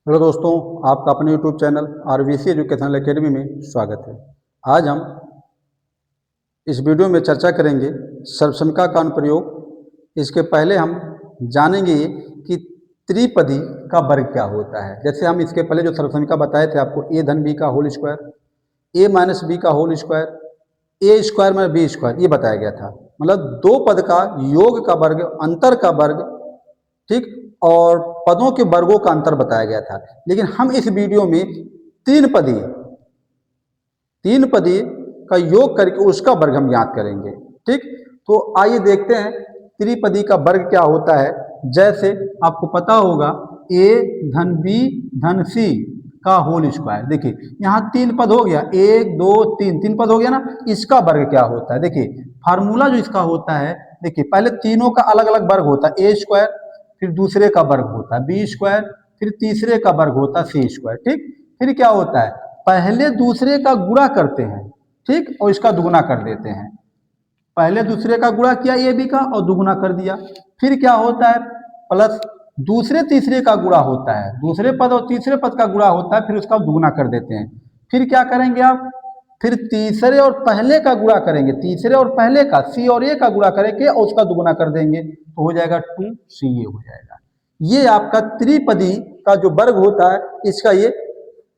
Hello दोस्तों, आपका अपने YouTube channel RVC educational academy में स्वागत है। आज हम इस वीडियो में चर्चा करेंगे सर्वसमिका का अनुप्रयोग। इसके पहले हम जानेंगे कि त्रिपदी का वर्ग क्या होता है। जैसे हम इसके पहले जो सर्वसमिका बताए थे आपको, ए धन बी का होल स्क्वायर, ए माइनस बी का होल स्क्वायर, ए स्क्वायर माइनस बी स्क्वायर, ये बताया गया था। मतलब दो पद का योग का वर्ग, अंतर का वर्ग, ठीक, और पदों के वर्गों का अंतर बताया गया था। लेकिन हम इस वीडियो में तीन पदी का योग करके उसका वर्ग हम याद करेंगे। ठीक, तो आइए देखते हैं त्रिपदी का वर्ग क्या होता है। जैसे आपको पता होगा ए धन बी धन सी का होल स्क्वायर। देखिए यहाँ तीन पद हो गया, एक दो तीन, तीन पद हो गया ना। इसका वर्ग क्या होता है, देखिए फार्मूला जो इसका होता है, देखिए पहले तीनों का अलग अलग वर्ग होता है, ए स्क्वायर, फिर दूसरे का वर्ग होता है बी स्क्वायर, फिर तीसरे का वर्ग होता है सी स्क्वायर। ठीक, फिर क्या होता है, पहले दूसरे का गुणा करते हैं, ठीक, और इसका दुगुना कर देते हैं। पहले दूसरे का गुणा किया ए बी का और दुगुना कर दिया। फिर क्या होता है, प्लस दूसरे तीसरे का गुणा होता है, दूसरे पद और तीसरे पद का गुणा होता है, फिर उसका दुगुना कर देते हैं। फिर क्या करेंगे आप, फिर तीसरे और पहले का गुणा करेंगे, तीसरे और पहले का सी और ए का गुणा करेंगे और उसका दुगुना कर देंगे, तो हो जाएगा 2 सी ए हो जाएगा। ये आपका त्रिपदी का जो वर्ग होता है, इसका ये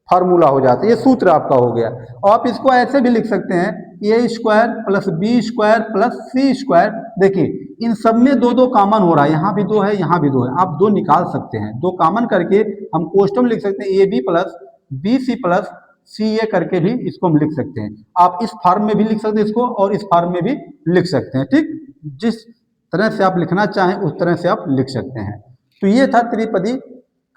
फार्मूला हो जाता है, ये सूत्र आपका हो गया। और आप इसको ऐसे भी लिख सकते हैं, A square plus B square plus C square. देखिए इन सब में दो दो कॉमन हो रहा है, यहाँ भी दो है यहाँ भी दो है, आप दो निकाल सकते हैं। दो कॉमन करके हम कोष्टक में लिख सकते हैं, A B plus B C plus C A करके भी इसको हम लिख सकते हैं। आप इस फॉर्म में भी लिख सकते हैं इसको, और इस फॉर्म में भी लिख सकते हैं। ठीक, जिस तरह से आप लिखना चाहें उस तरह से आप लिख सकते हैं। तो ये था त्रिपदी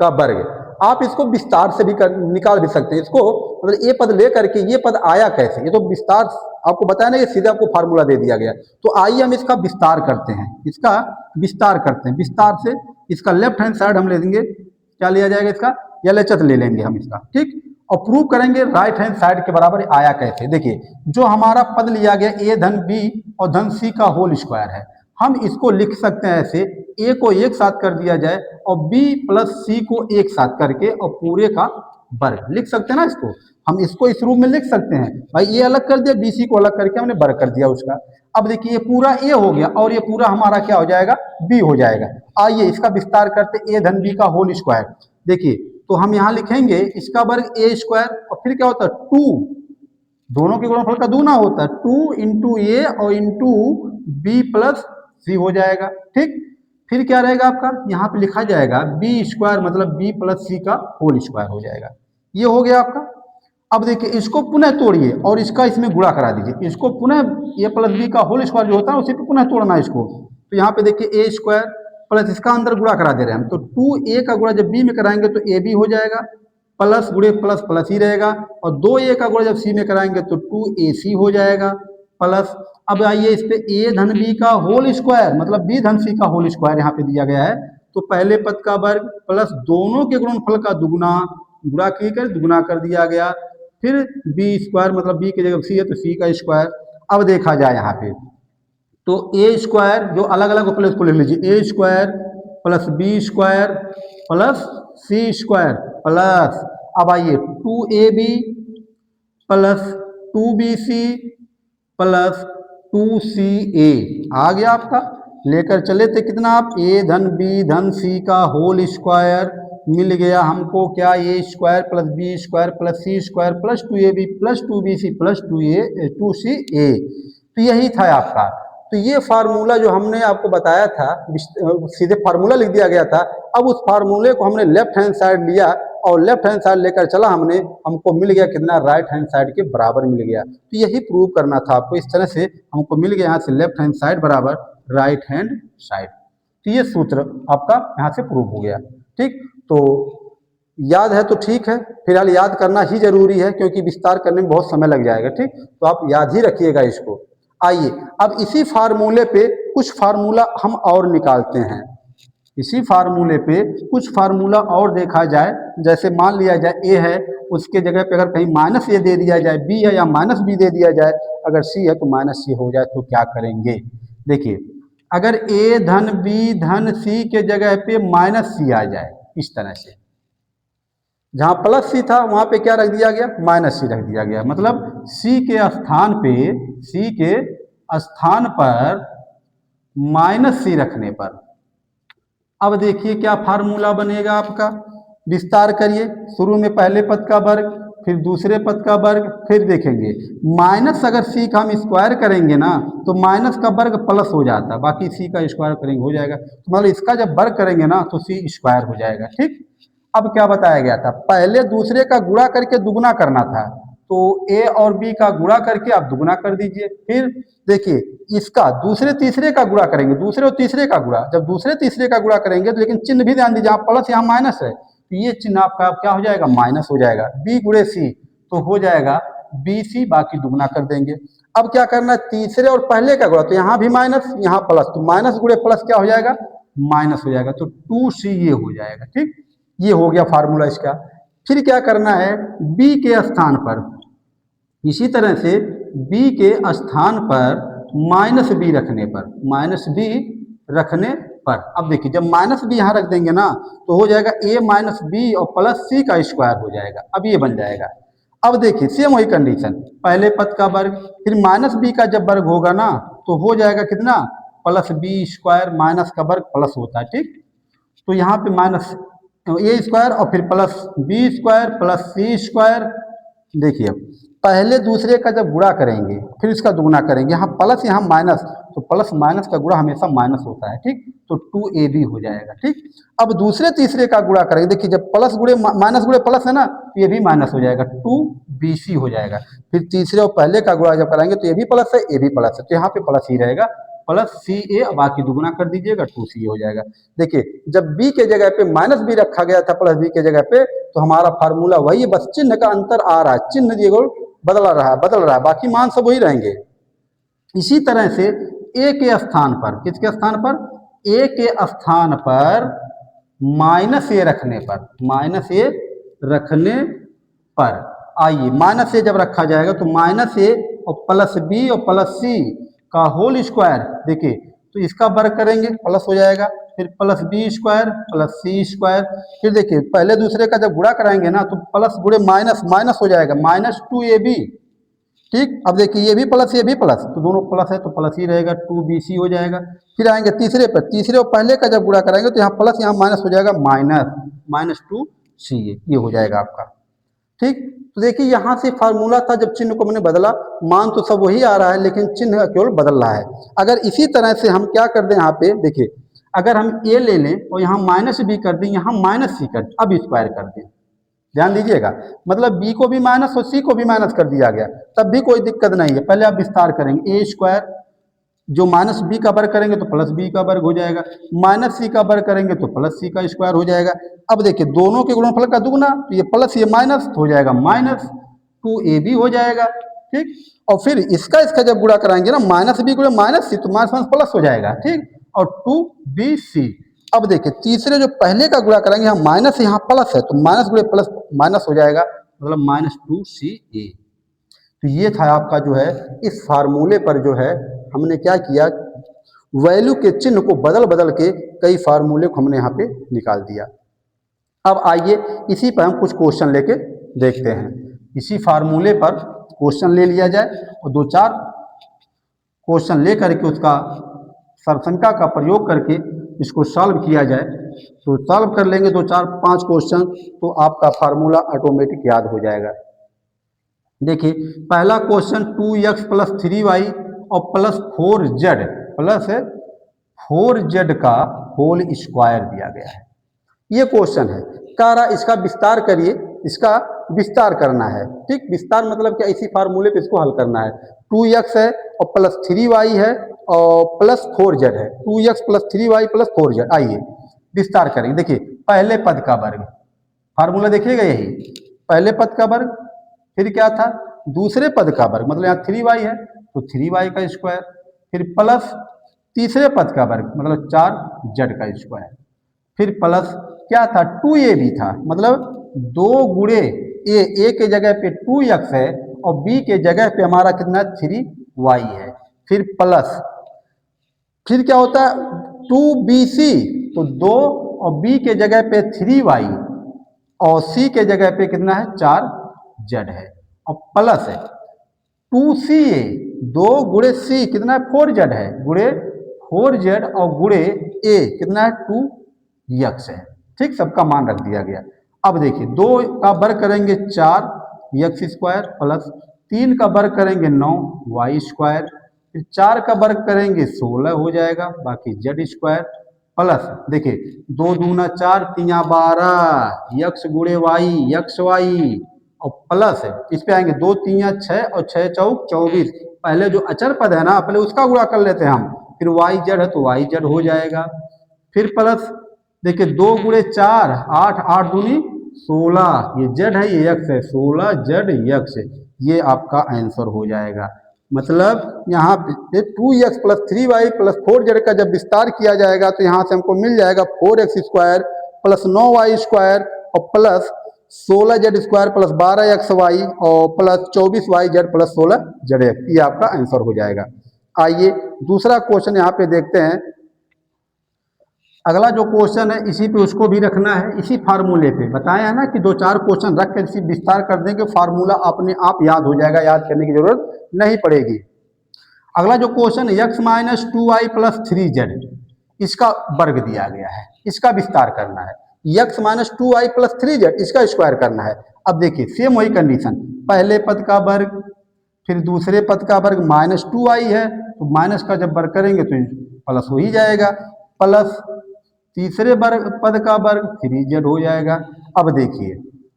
का वर्ग। आप इसको विस्तार से भी निकाल भी सकते हैं इसको, मतलब ये पद ले करके ये पद आया कैसे, ये तो विस्तार आपको बताया ना, ये सीधे आपको फार्मूला दे दिया गया। तो आइए हम इसका विस्तार करते हैं, इसका विस्तार करते हैं। विस्तार से इसका लेफ्ट हैंड साइड हम ले लेंगे, क्या लिया जाएगा इसका, LHS ले लेंगे हम इसका। ठीक, और प्रूव करेंगे राइट हैंड साइड के बराबर आया कैसे। देखिए जो हमारा पद लिया गया ए धन बी और धन सी का होल स्क्वायर है, हम इसको लिख सकते हैं ऐसे, ए को एक साथ कर दिया जाए और बी प्लस सी को एक साथ करके और पूरे का वर्ग लिख सकते हैं ना इसको। हम इसको इस रूप में लिख सकते हैं, भाई ये अलग कर दिया, बी सी को अलग करके हमने वर्ग कर दिया उसका। अब देखिए ये पूरा ए हो गया और ये पूरा हमारा क्या हो जाएगा, बी हो जाएगा। आइए इसका विस्तार करते, ए धन बी का होल स्क्वायर। देखिए तो हम यहाँ लिखेंगे इसका वर्ग ए स्क्वायर, और फिर क्या होता है 2, दोनों के गुणनफल का दूना होता है, 2 इंटू ए और इंटू बी प्लस सी हो जाएगा। ठीक, फिर क्या रहेगा आपका, यहाँ पे लिखा जाएगा बी स्क्वायर, मतलब बी प्लस सी का होल स्क्वायर हो जाएगा। ये हो गया आपका। अब देखिए इसको पुनः तोड़िए और इसका इसमें गुणा करा दीजिए, इसको पुनः ए प्लस बी का होल स्क्वायर जो होता है उसी पे पुनः तोड़ना है इसको। तो यहाँ पे देखिए ए स्क्वायर प्लस इसका अंदर गुणा करा दे रहे हैं हम, तो 2a का गुणा जब बी में कराएंगे तो ए बी हो जाएगा, प्लस गुणे प्लस प्लस ही रहेगा, और 2a का गुणा जब सी में कराएंगे तो 2ac हो जाएगा प्लस। अब आइए इस पे ए धन बी का होल स्क्वायर, मतलब बी धन सी का होल स्क्वायर यहाँ पे दिया गया है, तो पहले पद का वर्ग प्लस दोनों के गुणनफल का दुगुना, गुणा की कर दुगुना कर दिया गया, फिर बी स्क्वायर, मतलब बी की जगह सी है तो सी का स्क्वायर। अब देखा जाए यहाँ पे तो ए स्क्वायर जो अलग अलग प्लस को ले लीजिए, A square plus B square plus C square plus, अब आइए 2ab plus 2bc plus 2ca आ गया आपका। लेकर चले थे कितना आप, ए धन बी धन सी का होल स्क्वायर मिल गया हमको, क्या A square plus B square plus C square plus 2ab plus 2bc plus 2ca। तो यही था आपका। तो ये फार्मूला जो हमने आपको बताया था, सीधे फार्मूला लिख दिया गया था। अब उस फार्मूले को हमने लेफ्ट हैंड साइड लिया और लेफ्ट हैंड साइड लेकर चला हमने, हमको मिल गया कितना, राइट हैंड साइड के बराबर मिल गया। तो यही प्रूव करना था आपको, इस तरह से हमको मिल गया यहाँ से लेफ्ट हैंड साइड बराबर राइट हैंड साइड। तो ये सूत्र आपका यहाँ से प्रूव हो गया। ठीक, तो याद है तो ठीक है, फिलहाल याद करना ही जरूरी है क्योंकि विस्तार करने में बहुत समय लग जाएगा। ठीक, तो आप याद ही रखिएगा इसको। आइए अब इसी फार्मूले पे कुछ फार्मूला हम और निकालते हैं, इसी फार्मूले पे कुछ फार्मूला और देखा जाए। जैसे मान लिया जाए ए है, उसके जगह पे अगर कहीं माइनस ए दे दिया जाए, बी है या माइनस बी दे दिया जाए, अगर सी है तो माइनस सी हो जाए, तो क्या करेंगे। देखिए अगर ए धन बी धन सी के जगह पे माइनस सी आ जाए इस तरह से, जहाँ प्लस सी था वहाँ पे क्या रख दिया गया, माइनस सी रख दिया गया। मतलब सी के स्थान पे, सी के स्थान पर माइनस सी रखने पर अब देखिए क्या फार्मूला बनेगा आपका। विस्तार करिए, शुरू में पहले पद का वर्ग, फिर दूसरे पद का वर्ग, फिर देखेंगे माइनस अगर सी का हम स्क्वायर करेंगे ना तो माइनस का वर्ग प्लस हो जाता, बाकी सी का स्क्वायर करेंगे हो जाएगा। तो मतलब इसका जब वर्ग करेंगे ना तो सी स्क्वायर हो जाएगा। ठीक, अब क्या बताया गया था, पहले दूसरे का गुणा करके दुगुना करना था, तो ए और बी का गुणा करके आप दुगुना कर दीजिए। फिर देखिए इसका दूसरे तीसरे का गुणा करेंगे, दूसरे और तीसरे का गुणा, जब दूसरे तीसरे का गुणा करेंगे तो लेकिन चिन्ह भी ध्यान दीजिए, यहाँ प्लस यहाँ माइनस है तो ये चिन्ह आपका क्या हो जाएगा, माइनस हो जाएगा। बी गुणे सी तो हो जाएगा बी सी, बाकी दुगुना कर देंगे। अब क्या करना है, तीसरे और पहले का गुणा, तो यहाँ भी माइनस यहाँ प्लस, तो माइनस गुणे प्लस क्या हो जाएगा, माइनस हो जाएगा, तो 2c ये हो जाएगा। ठीक, ये हो गया फार्मूला इसका। फिर क्या करना है, b के स्थान पर इसी तरह से b के स्थान पर माइनस बी रखने पर, माइनस बी रखने पर, अब देखिए जब माइनस बी यहाँ रख देंगे ना तो हो जाएगा a माइनस बी और प्लस सी का स्क्वायर हो जाएगा। अब ये बन जाएगा। अब देखिए सेम वही कंडीशन, पहले पद का वर्ग, फिर माइनस बी का जब वर्ग होगा ना तो हो जाएगा कितना, प्लस बी स्क्वायर, माइनस का वर्ग प्लस होता है। ठीक, तो यहाँ पे माइनस ए स्क्वायर और फिर plus B square plus C square. देखिए पहले दूसरे का जब गुणा करेंगे फिर इसका दुगुना करेंगे, यहाँ प्लस यहाँ माइनस, तो प्लस माइनस का गुणा हमेशा माइनस होता है। ठीक, तो 2ab हो जाएगा। ठीक, अब दूसरे तीसरे का गुणा करेंगे, देखिए जब प्लस गुणे माइनस गुणे प्लस है ना तो ये भी माइनस हो जाएगा, 2bc हो जाएगा। फिर तीसरे और पहले का गुणा जब कराएंगे तो ये भी प्लस है, ये भी प्लस है, तो यहाँ पे प्लस ही रहेगा, प्लस सी ए, बाकी दुगुना कर दीजिएगा 2c हो जाएगा। देखिए जब b के जगह पे माइनस बी रखा गया था प्लस बी के जगह पे तो हमारा फार्मूला वही है, बस चिन्ह का अंतर आ रहा है, चिन्ह ये बदल रहा है, बाकी मान सब वही रहेंगे। इसी तरह से ए के स्थान पर, किसके स्थान पर, ए के स्थान पर माइनस ए रखने पर, माइनस ए रखने पर, आइए माइनस ए जब रखा जाएगा तो माइनस ए और प्लस बी और प्लस सी का होल स्क्वायर, देखिए तो इसका वर्ग करेंगे प्लस हो जाएगा, फिर plus B square plus C square. फिर देखिए पहले दूसरे का जब गुणा कराएंगे ना तो प्लस गुणे माइनस, माइनस हो जाएगा, माइनस 2ab। ठीक, अब देखिए ये भी प्लस ये भी प्लस, तो दोनों प्लस है तो प्लस ही रहेगा, 2bc हो जाएगा। फिर आएंगे तीसरे पर, तीसरे और पहले का जब गुणा कराएंगे तो यहाँ प्लस यहाँ माइनस हो जाएगा, माइनस माइनस 2ca ये हो जाएगा आपका। ठीक, तो देखिए यहाँ से फार्मूला था, जब चिन्ह को मैंने बदला, मान तो सब वही आ रहा है लेकिन चिन्ह केवल बदल रहा है। अगर इसी तरह से हम क्या कर दें, यहाँ पे देखिए अगर हम a ले लें और यहाँ माइनस b कर दें, यहाँ माइनस सी कर, अब स्क्वायर कर दें, ध्यान दीजिएगा, मतलब b को भी माइनस और c को भी माइनस कर दिया गया, तब भी कोई दिक्कत नहीं है। पहले आप विस्तार करेंगे, ए स्क्वायर जो माइनस बी का वर्ग करेंगे तो प्लस बी का वर्ग हो जाएगा, माइनस सी का वर्ग करेंगे तो प्लस सी का स्क्वायर हो जाएगा। अब देखिए दोनों के गुणनफल का दुगुना, तो ये प्लस ये माइनस हो जाएगा, माइनस 2ab हो जाएगा। ठीक, और फिर इसका इसका जब गुणा कराएंगे ना, माइनस बी गुणे माइनस सी तो माइनस माइनस प्लस हो जाएगा। ठीक, और 2bc। अब देखिए तीसरे जो पहले का गुणा कराएंगे, यहाँ माइनस यहाँ प्लस है तो माइनस गुणे प्लस माइनस हो जाएगा, मतलब माइनस 2ca। तो ये था आपका जो है, इस फार्मूले पर जो है हमने क्या किया, वैल्यू के चिन्ह को बदल बदल के कई फार्मूले को हमने यहाँ पे निकाल दिया। अब आइए इसी पर हम कुछ क्वेश्चन लेके देखते हैं, इसी फार्मूले पर क्वेश्चन ले लिया जाए और दो चार क्वेश्चन ले करके उसका सर्वसंख्या का प्रयोग करके इसको सॉल्व किया जाए, तो सॉल्व कर लेंगे दो चार पांच क्वेश्चन तो आपका फार्मूला ऑटोमेटिक याद हो जाएगा। देखिए पहला क्वेश्चन 2x प्लस 3y और प्लस 4z का होल स्क्वायर दिया गया है। ये क्वेश्चन है, कह रहा इसका विस्तार करिए, इसका विस्तार करना है। ठीक, विस्तार मतलब क्या, इसी फार्मूले पे इसको हल करना है। 2x है और प्लस 3y है और प्लस 4z है, 2x plus 3y plus 4z। आइए विस्तार करेंगे। देखिए पहले पद का वर्ग, फार्मूला देखिएगा यही, पहले पद का वर्ग, फिर क्या था दूसरे पद का वर्ग, मतलब यहाँ 3y है तो 3y का स्क्वायर, फिर प्लस तीसरे पद का वर्ग मतलब 4z का स्क्वायर, फिर प्लस क्या था 2ab था, मतलब 2 गुणे ए के जगह पे 2x है और b के जगह पे हमारा कितना 3y है, फिर प्लस फिर क्या होता है 2bc, तो 2 और b के जगह पे 3y और सी के जगह पे कितना है 4z है और प्लस है 2ca 2 गुणे सी कितना है 4z है गुणे 4z और गुणे ए कितना है 2x है। ठीक, सबका मान रख दिया गया। अब देखिए 2 का वर्ग करेंगे 4x स्क्वायर प्लस 3 का वर्ग करेंगे 9y स्क्वायर, फिर 4 का वर्ग करेंगे 16 हो जाएगा, बाकी z स्क्वायर प्लस देखिए 2 दूना 4 3 12 x गुणे वाई एक्स वाई और प्लस है इस पे आएंगे 2 3 6 और 6 चौक 24। पहले जो अचर पद है ना पहले उसका गुणा कर लेते हैं हम, फिर वाई जेड है तो वाई जेड हो जाएगा। फिर प्लस देखिए 2 गुणे 4 8 8 दूनी 16, ये जेड है ये एक्स है 16 जेड एक्स है, ये आपका आंसर हो जाएगा। मतलब यहाँ पे 2x plus 3y plus 4z का जब विस्तार किया जाएगा तो यहाँ से हमको मिल जाएगा 4x square plus 9y square और plus 16z square plus 12xy और प्लस 24yz प्लस 16zx, ये आपका आंसर हो जाएगा। आइए दूसरा क्वेश्चन यहाँ पे देखते हैं। अगला जो क्वेश्चन है इसी पे उसको भी रखना है, इसी फार्मूले पे बताया है ना कि 2-4 क्वेश्चन रख कर इसी विस्तार कर देंगे, फार्मूला अपने आप याद हो जाएगा, याद करने की जरूरत नहीं पड़ेगी। अगला जो क्वेश्चन है x minus 2y plus 3z, इसका वर्ग दिया गया है, इसका विस्तार करना है। x minus 2y plus 3z इसका स्क्वायर करना है। अब देखिए सेम वही कंडीशन, पहले पद का वर्ग फिर दूसरे पद का वर्ग माइनस 2y है तो माइनस का जब वर्ग करेंगे तो प्लस हो ही जाएगा, प्लस तीसरे वर्ग पद का वर्ग 3z हो जाएगा। अब देखिए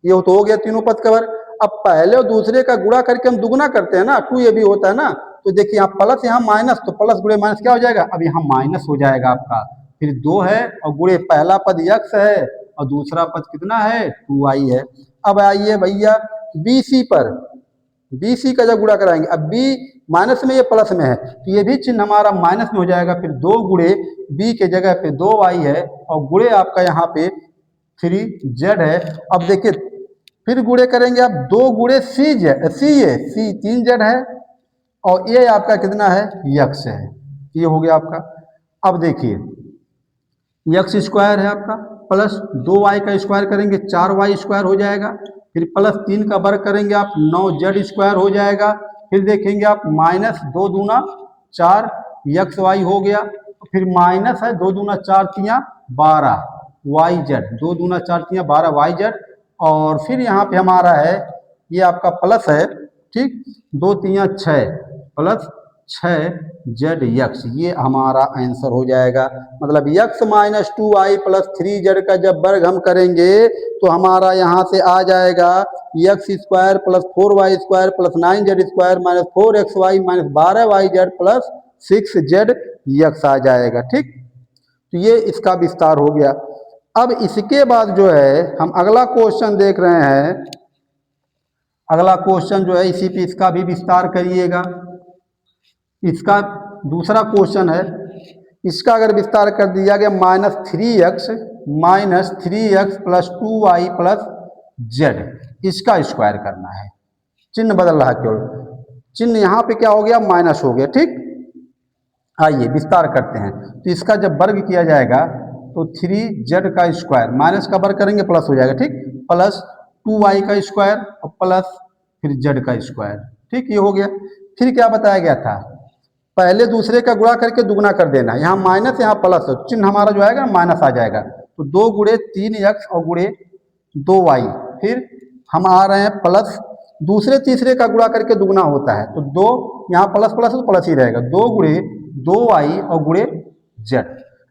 ये तो हो गया तीनों पद का वर्ग। अब पहले और दूसरे का गुणा करके हम दुगुना करते हैं ना, 2 ये भी होता है ना, तो देखिए यहाँ प्लस यहाँ माइनस, तो प्लस गुणे माइनस क्या हो जाएगा, अब यहाँ माइनस हो जाएगा आपका, फिर 2 है और गुणे पहला पद x है और दूसरा पद कितना है 2y है। अब आइए भैया BC पर, BC का जब गुणा कराएंगे, अब B माइनस में ये प्लस में है तो ये भी चिन्ह हमारा माइनस में हो जाएगा, फिर 2 गुणे B के जगह पे 2y है और गुणे आपका यहाँ पे 3z है। अब देखिए फिर गुणे करेंगे आप 2 गुणे C है, C 3z है और ये आपका कितना है x है, ये हो गया आपका। अब देखिए x स्क्वायर है आपका प्लस 2y का स्क्वायर करेंगे 4y स्क्वायर हो जाएगा, फिर प्लस 3 का वर्ग करेंगे आप 9z स्क्वायर हो जाएगा, फिर देखेंगे आप माइनस 2 दूना 4 xy हो गया, फिर माइनस है 2 दूना 4 3 12 yz, 2 दूना 4 3 12 yz और फिर यहाँ पे हमारा है ये आपका प्लस है, ठीक 2 3 6 प्लस 6zx, ये हमारा आंसर हो जाएगा। मतलब x minus 2y plus 3z का जब वर्ग हम करेंगे तो हमारा यहाँ से आ जाएगा x square plus 4y square plus 9z square minus 4xy minus 12yz plus 6zx आ जाएगा। ठीक, तो ये इसका विस्तार हो गया। अब इसके बाद जो है हम अगला क्वेश्चन देख रहे हैं, अगला क्वेश्चन जो है इसी पे इसका भी विस्तार करिएगा। इसका दूसरा क्वेश्चन है, इसका अगर विस्तार कर दिया गया minus 3x plus 2y plus z, इसका स्क्वायर करना है। चिन्ह बदल रहा है केवल, चिन्ह यहाँ पे क्या हो गया माइनस हो गया। ठीक, आइए विस्तार करते हैं। तो इसका जब वर्ग किया जाएगा तो 3z का स्क्वायर माइनस का वर्ग करेंगे प्लस हो जाएगा, ठीक, प्लस 2y का स्क्वायर और प्लस फिर z का स्क्वायर। ठीक, ये हो गया। फिर क्या बताया गया था, पहले दूसरे का गुणा करके दुगना कर देना, यहाँ माइनस यहाँ प्लस, चिन्ह हमारा जो आएगा माइनस आ जाएगा, तो 2 गुणे 3x और गुणे 2y, फिर हम आ रहे हैं प्लस दूसरे तीसरे का गुणा करके दुगना होता है तो 2 यहाँ प्लस प्लस तो प्लस ही रहेगा, 2 गुणे 2y और गुणे z।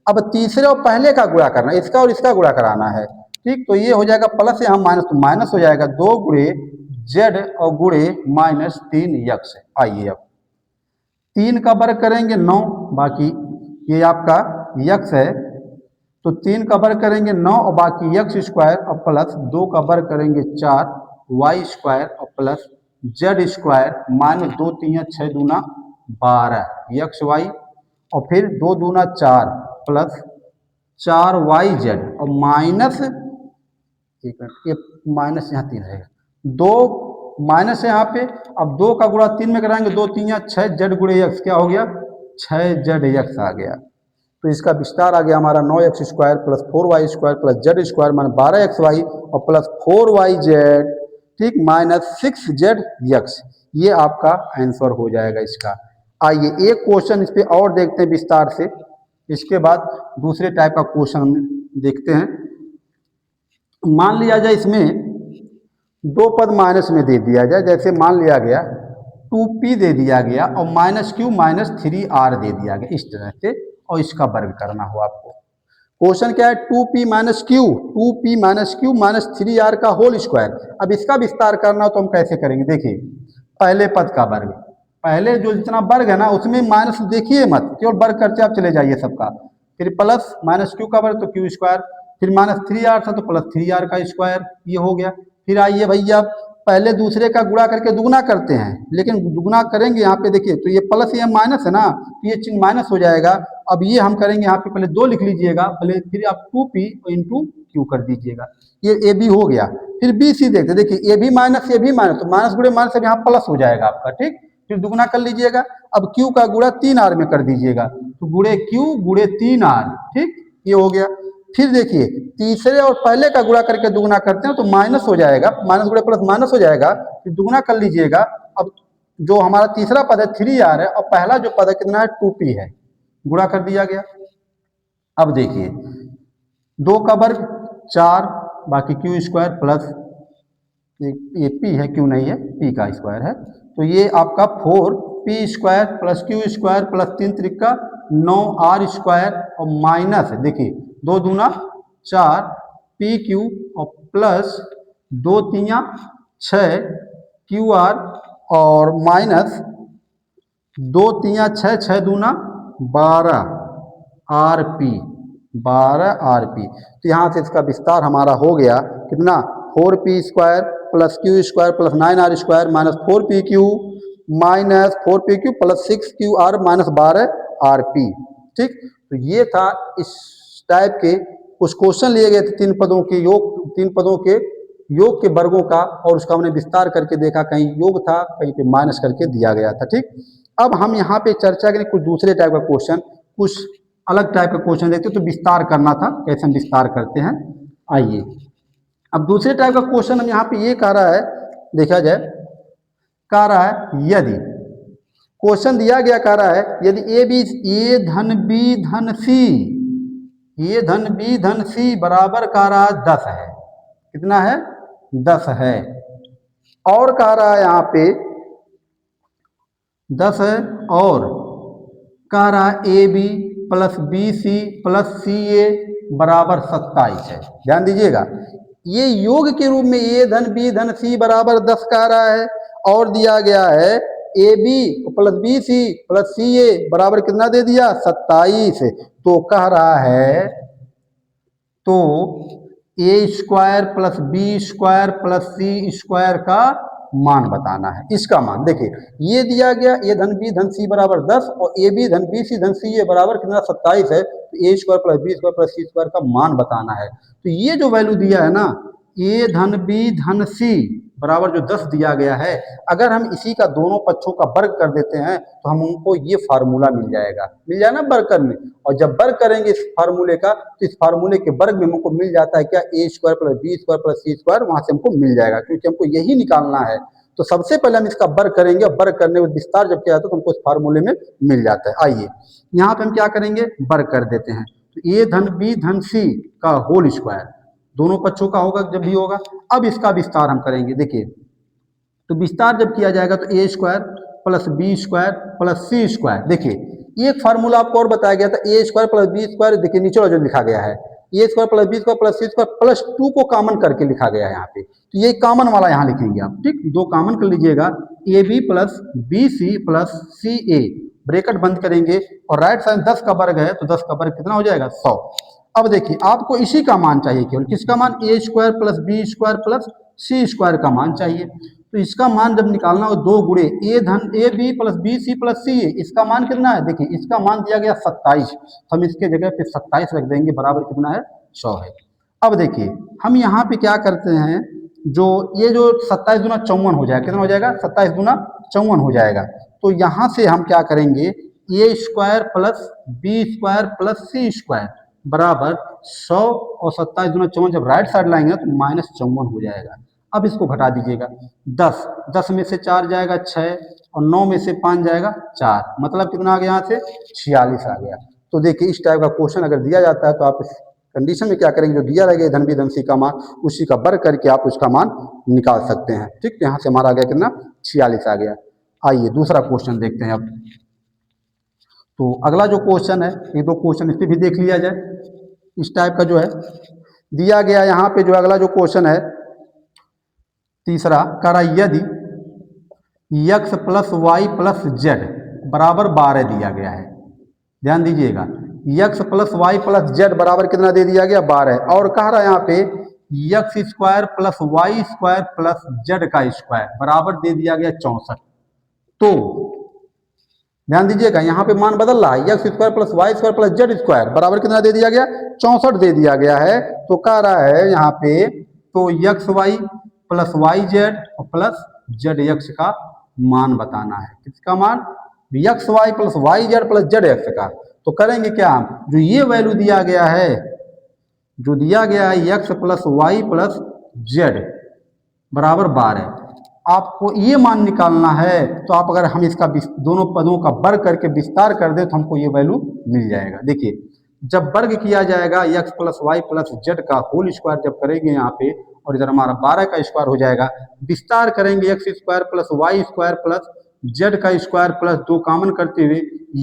अब तीसरे और पहले का गुणा करना, इसका और इसका गुणा कराना है। ठीक, तो ये हो जाएगा प्लस यहाँ माइनस, तो माइनस हो जाएगा 2 गुणे z और गुणे माइनस 3x। आइए अब 3 का वर्ग करेंगे 9, बाकी ये आपका x है तो 3 का वर्ग करेंगे 9 और बाकी x स्क्वायर और प्लस 2 का वर्ग करेंगे 4 y स्क्वायर और प्लस z स्क्वायर माइनस 2 3 6 दूना 12 xy और फिर 2 दूना 4 प्लस 4yz और माइनस, ये माइनस यहाँ 3 रहेगा, 2 माइनस है यहाँ पे। अब 2 का गुणा 3 में कराएंगे 2 3 6 z गुणे x, क्या हो गया 6zx आ गया। तो इसका विस्तार आ गया हमारा 9x² plus 4y² plus z² मान 12xy और प्लस 4yz, ठीक, माइनस 6zx। ये आपका आंसर हो जाएगा इसका। आइए एक क्वेश्चन इस पे और देखते हैं विस्तार से, इसके बाद दूसरे टाइप का क्वेश्चन देखते हैं। मान लिया जाए इसमें दो पद माइनस में दे दिया जाए, जैसे मान लिया गया 2p दे दिया गया और -q -3r दे दिया गया इस तरह से, और इसका वर्ग करना हो आपको। क्वेश्चन क्या है, 2p -q -3r का होल स्क्वायर। अब इसका विस्तार करना हो तो हम कैसे करेंगे, देखिए पहले पद का वर्ग, पहले जो जितना वर्ग है ना उसमें माइनस देखिए मत, केवल वर्ग करते आप चले जाइए सबका, फिर प्लस -q का वर्ग तो q², फिर -3r था तो +3r का स्क्वायर, ये हो गया। फिर आइए भैया पहले दूसरे का गुणा करके दुगना करते हैं, लेकिन दुगना करेंगे यहाँ पे देखिए तो ये प्लस ये माइनस है ना, तो ये चिन्ह माइनस हो जाएगा। अब ये हम करेंगे यहाँ पे पहले 2 लिख लीजिएगा, पहले फिर आप 2p इंटू q कर दीजिएगा, ये ए बी हो गया। फिर बी सी देखते, देखिए ए भी माइनस तो माइनस गुणे माइनस अब यहाँ प्लस हो जाएगा आपका, ठीक। फिर दुगना कर लीजिएगा, अब q का गुणा 3r में कर दीजिएगा, तो गुणे q गुणे 3r, ठीक, ये हो गया। फिर देखिए तीसरे और पहले का गुणा करके दुगना करते हैं तो माइनस हो जाएगा, माइनस गुणे प्लस माइनस हो जाएगा, फिर दुगना कर लीजिएगा। अब जो हमारा तीसरा पद है 3r है और पहला जो पद है कितना है 2p है, गुणा कर दिया गया। अब देखिए 2 का वर्ग 4 बाकी q² प्लस ये p है, q नहीं है, p का स्क्वायर है, तो ये आपका 4p² plus q² plus 3 Trika 9r² और माइनस देखिए 2 दूना 4 pq और प्लस 2 तियां 6 qr और माइनस 2 तियां 6 6 दूना 12 rp। तो यहाँ से इसका विस्तार हमारा हो गया कितना, 4p² plus q² plus 9r² minus 4pq minus 4pq plus 6qr minus 12rp, ठीक। तो ये था इस टाइप के कुछ क्वेश्चन लिए गए थे, 3 पदों के योग के वर्गों का, और उसका हमने विस्तार करके देखा, कहीं योग था कहीं पे माइनस करके दिया गया था, ठीक। अब हम यहाँ पे चर्चा करें कुछ दूसरे टाइप का क्वेश्चन, कुछ अलग टाइप का क्वेश्चन देखते तो विस्तार करना था, कैसे हम विस्तार करते हैं। आइए अब दूसरे टाइप का क्वेश्चन हम यहाँ पे ये कह रहा है, देखा जाए कह रहा है यदि क्वेश्चन दिया गया कह रहा है यदि ए धन बी धन सी बराबर कह रहा है 10 है, कितना है 10 है, और कह रहा है यहाँ पे 10 है और कह रहा है A B plus B C plus C A बराबर 27 है। ध्यान दीजिएगा ये योग के रूप में ए धन बी धन सी बराबर 10 कह रहा है, और दिया गया है A B plus B C plus C A बराबर कितना दे दिया 27। तो कह रहा है तो a² plus b² plus c² का मान बताना है। इसका मान देखिए ये दिया गया ए धन बी धन सी बराबर 10 और ए बी धन बी सी धन सी ए बराबर कितना 27 है, तो a² plus b² plus c² का मान बताना है। तो ये जो वैल्यू दिया है ना ए धन बी धन सी बराबर जो 10 दिया गया है, अगर हम इसी का दोनों पक्षों का वर्ग कर देते हैं तो हमको ये फार्मूला मिल जाएगा ना वर्ग करने, और जब वर्ग करेंगे इस फार्मूले का तो इस फार्मूले के वर्ग में हमको मिल जाता है क्या a² plus b² plus c², वहां से हमको मिल जाएगा क्योंकि हमको यही निकालना है। तो सबसे पहले हम इसका वर्ग करेंगे, वर्ग करने में विस्तार जब किया जाता है तो हमको इस फार्मूले में मिल जाता है। आइए यहाँ पे हम क्या करेंगे, वर्ग कर देते हैं, तो ए धन बी धन सी का होल स्क्वायर दोनों पक्षों का होगा जब भी होगा। अब इसका विस्तार हम करेंगे, देखिए तो विस्तार जब किया जाएगा तो a² plus b² plus c², देखिए एक फार्मूला आपको और बताया गया था a² प्लस b², देखिए नीचे जो लिखा गया है a² plus b² plus c² plus 2 को कॉमन करके लिखा गया है यहाँ पे, तो ये कॉमन वाला यहाँ लिखेंगे आप, ठीक, 2 कॉमन कर लीजिएगा, A B plus B C plus C A bracket बंद करेंगे और राइट साइड 10 का वर्ग है तो 10 का वर्ग कितना हो जाएगा 100। अब देखिए आपको इसी का मान चाहिए, केवल किसका मान a² plus b² plus c² का मान चाहिए। तो इसका मान जब निकालना हो 2 गुणे ए धन A B plus B C plus C A, इसका मान कितना है, देखिए इसका मान दिया गया 27, तो हम इसके जगह पे 27 रख देंगे, बराबर कितना है 100 है। अब देखिए हम यहाँ पे क्या करते हैं, जो ये जो 27 दूना 54 हो जाएगा, कितना हो जाएगा 27 दूना 54 हो जाएगा, तो यहाँ से हम क्या करेंगे A square plus B square plus C square बराबर 100 और 27 दूना 54, जब राइट साइड लाएंगे तो -54 हो जाएगा। अब इसको घटा दीजिएगा, 10 10 में से 4 जाएगा 6 और 9 में से 5 जाएगा 4, मतलब कितना आ गया यहाँ से 46 आ गया। तो देखिए इस टाइप का क्वेश्चन अगर दिया जाता है तो आप इस कंडीशन में क्या करेंगे, जो दिया रहेगा धन बी धन सी का मान उसी का वर्ग करके आप उसका मान निकाल सकते हैं। ठीक, यहाँ से हमारा आ गया कितना 46 आ गया। आइए दूसरा क्वेश्चन देखते हैं अब। तो अगला जो क्वेश्चन है, ये दो क्वेश्चन इस पर भी देख लिया जाए। इस टाइप का जो है दिया गया यहाँ पे, जो अगला जो क्वेश्चन है तीसरा करा, यदि x plus Y plus Z बराबर 12 दिया गया है, ध्यान दीजिएगा, x plus Y plus Z बराबर कितना दे दिया गया 12, और कह रहा है यहाँ पे X square plus Y square plus Z का स्क्वायर बराबर दे दिया गया 64। तो ध्यान दीजिएगा यहाँ पे मान बदल रहा है, X square plus Y square plus Z square बराबर कितना दे दिया गया 64 दे दिया गया है। तो कह रहा है यहाँ पे तो X Y plus Y Z और प्लस जेड एक्स का मान बताना है। किसका मान, X Y plus Y Z plus Z X का। तो करेंगे क्या हम, जो ये वैल्यू दिया गया है, जो दिया गया है X plus Y plus Z बराबर 12, आपको ये मान निकालना है। तो आप अगर हम इसका दोनों पदों का वर्ग करके विस्तार कर दे तो हमको ये वैल्यू मिल जाएगा। देखिए जब वर्ग किया जाएगा X plus Y plus Z का होल स्क्वायर जब करेंगे यहाँ पे, और इधर हमारा 12 का स्क्वायर हो जाएगा, विस्तार करेंगे X square plus Y square plus Z का स्क्वायर प्लस 2 कॉमन करते हुए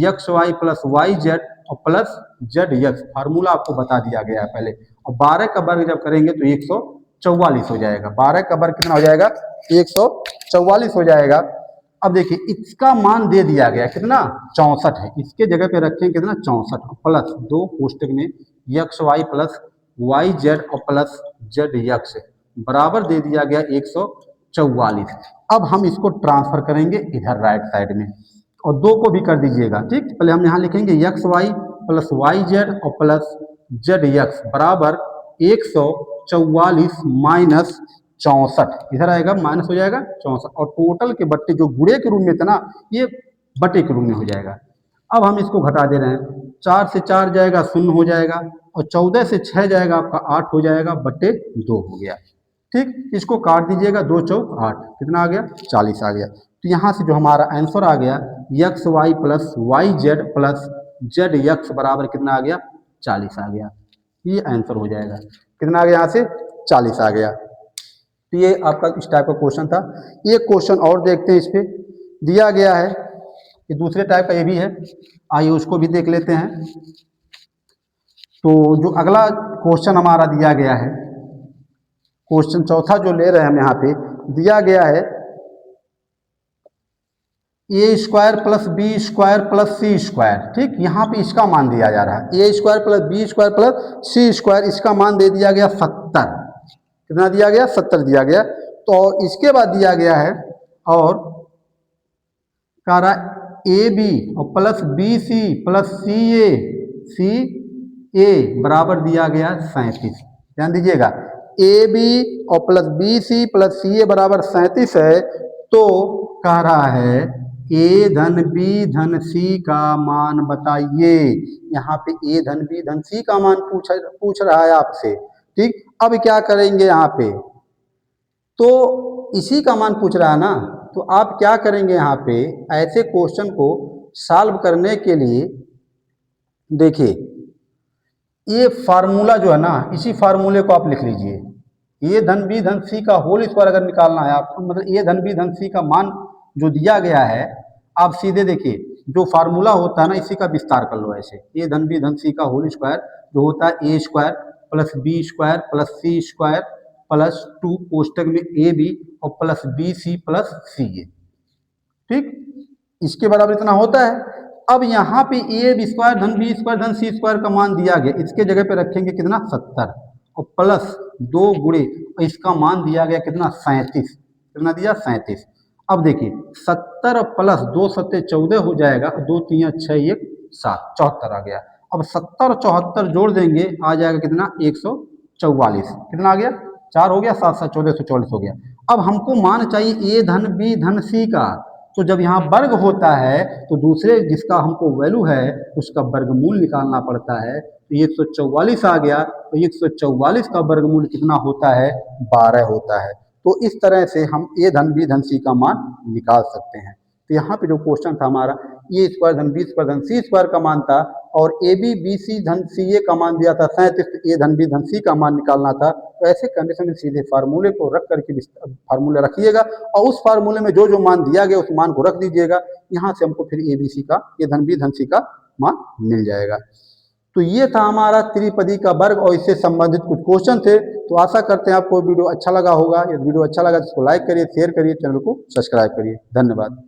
X Y plus Y Z और प्लस जेड एक्स, फार्मूला आपको बता दिया गया है पहले। और 12 का वर्ग जब करेंगे तो 144 हो जाएगा। 12 का वर्ग कितना हो जाएगा 144 हो जाएगा। अब देखिए इसका मान दे दिया गया कितना 64 है, इसके जगह पे रखें कितना 64 प्लस 2 कोष्टक में X Y plus Y Z और प्लस जेड एक्स बराबर दे दिया गया 144। अब हम इसको ट्रांसफर करेंगे इधर राइट साइड में, और 2 को भी कर दीजिएगा। ठीक, पहले हम यहाँ लिखेंगे X Y plus Y Z और प्लस जेड एक्स बराबर 144 माइनस 64, इधर आएगा माइनस हो जाएगा 64, और टोटल के बट्टे जो गुणे के रूप में था ना, ये बटे के रूप में हो जाएगा। अब हम इसको घटा दे रहे हैं, 4 से 4 जाएगा 0 हो जाएगा, और 14 से 6 जाएगा आपका 8 हो जाएगा, बटे 2 हो गया। ठीक, इसको काट दीजिएगा, 2 चौक 8, कितना आ गया 40 आ गया। तो यहाँ से जो हमारा आंसर आ गया X Y plus Y Z plus Z X बराबर कितना आ गया 40 आ गया। ये आंसर हो जाएगा, कितना आ गया यहाँ से 40 आ गया। तो ये आपका इस टाइप का क्वेश्चन था। ये क्वेश्चन और देखते हैं, इस पे दिया गया है, ये दूसरे टाइप का ये भी है, आइए उसको भी देख लेते हैं। तो जो अगला क्वेश्चन हमारा दिया गया है, क्वेश्चन चौथा जो ले रहे हैं हम यहाँ पे, दिया गया है A square plus B square plus C square. ठीक, यहाँ पे इसका मान दिया जा रहा है A square plus B square plus C square, इसका मान दे दिया गया 70। कितना दिया गया 70 दिया गया। तो इसके बाद दिया गया है और कह रहा ए बी और plus B C plus C A बराबर दिया गया 37। ध्यान दीजिएगा, ए बी और plus B C plus C A बराबर 37 है। तो कह रहा है ए धन बी धन सी का मान बताइए। यहाँ पे ए धन बी धन सी का मान पूछ रहा है आपसे। ठीक, अब क्या करेंगे यहाँ पे, तो इसी का मान पूछ रहा है ना, तो आप क्या करेंगे यहाँ पे, ऐसे क्वेश्चन को सॉल्व करने के लिए देखिए ये फार्मूला जो है ना, इसी फार्मूले को आप लिख लीजिए। ए धन बी धन सी का होल स्क्वायर अगर निकालना है आपको, मतलब ए धन बी धन सी का मान जो दिया गया है, आप सीधे देखिए जो फार्मूला होता है ना, इसी का विस्तार कर लो ऐसे। ए धन बी धन सी का होल स्क्वायर जो होता है A square plus B square plus C square plus 2 कोष्टक में ए बी और plus B C plus C A. ठीक, इसके बराबर इतना होता है। अब यहाँ पे ए बी स्क्वायर धन बी स्क्वायर धन सी स्क्वायर का मान दिया गया, इसके जगह पे रखेंगे कितना 70 और प्लस 2 गुणे, और इसका मान दिया गया कितना 37। कितना दिया 37। अब देखिए 70 प्लस 2 सत्ते 14 हो जाएगा, 2 3 6 1 7 74 आ गया। अब 70 और 74 जोड़ देंगे, आ जाएगा कितना 144। कितना आ गया 4 हो गया, 7 7 14 144 हो गया। अब हमको मान चाहिए ए धन बी धन सी का, तो जब यहाँ वर्ग होता है तो दूसरे जिसका हमको वैल्यू है उसका वर्गमूल निकालना पड़ता है। तो 144 आ गया, तो 144 का वर्गमूल कितना होता है, 12 होता है। तो इस तरह से हम a धन b धन c का मान निकाल सकते हैं। तो यहाँ पे जो क्वेश्चन था हमारा ए स्क्वायर धन बी स्क्वायर धन सी स्क्वायर का मान था, और ए बी बी सी धन सी ए का मान दिया था 37, ए धन बी धन सी का मान निकालना था। तो ऐसे कंडीशन में सीधे फार्मूले को रख करके फार्मूला रखिएगा और उस फार्मूले में जो जो मान दिया गया उस मान को रख दीजिएगा। यहाँ से हमको फिर ए बी सी का, ए धन बी धन सी का मान मिल जाएगा। तो ये था हमारा त्रिपदी का वर्ग और इससे संबंधित कुछ क्वेश्चन थे। तो आशा करते हैं आपको वीडियो अच्छा लगा होगा। यदि वीडियो अच्छा लगा तो इसको लाइक करिए, शेयर करिए, चैनल को सब्सक्राइब करिए। धन्यवाद।